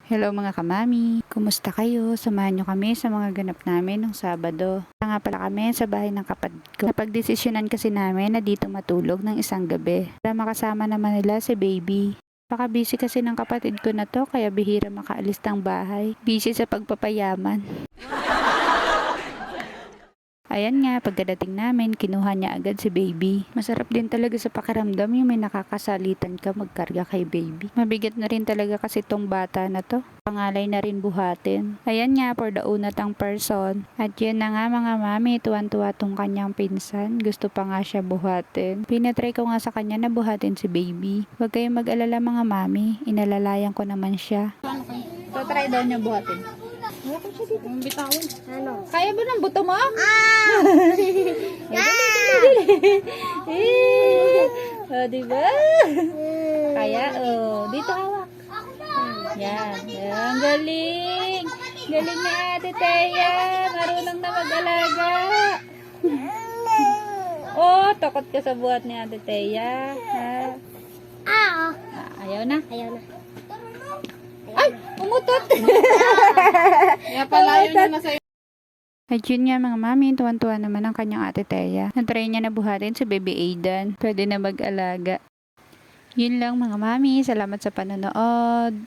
Hello mga kamami, kumusta kayo? Samahan nyo kami sa mga ganap namin ng Sabado. Nga pala kami sa bahay ng kapatid ko. Napagdesisyonan kasi namin na dito matulog ng isang gabi para makasama naman nila si baby. Baka busy kasi ng kapatid ko na to kaya bihira makaalis ng bahay. Busy sa pagpapayaman. Ayan nga, pagkadating namin, kinuha niya agad si baby. Masarap din talaga sa pakiramdam yung may nakakasalitan ka magkarga kay baby. Mabigat na rin talaga kasi tong bata na to. Pangalay na rin buhatin. Ayan nga, for the unatang person. At yun na nga mga mami, tuwan-tuwa tong kanyang pinsan. Gusto pa nga siya buhatin. Pinatry ko nga sa kanya na buhatin si baby. Huwag kayong mag-alala mga mami, inalalayan ko naman siya. So, try daw niya buhatin. Ang bitawan. Ano? Kaya ba ng buto mo? Oh, diba? Kaya, oh. Dito hawak. Yan. Yan. Galing. Galing na Ate Thea. Marunong na mag-alaga. Oh, takot ka sa buhat ni Ate Thea. Ha? Ayaw na? Ayaw na. Ay! Umutot! Kaya pala yun na sa'yo. At yun nga mga mami, tuwan-tuwa naman ang kanyang Ate Thea. Natry niya na buhatin si Baby Aidan. Pwede na mag-alaga. Yun lang mga mami, salamat sa panonood.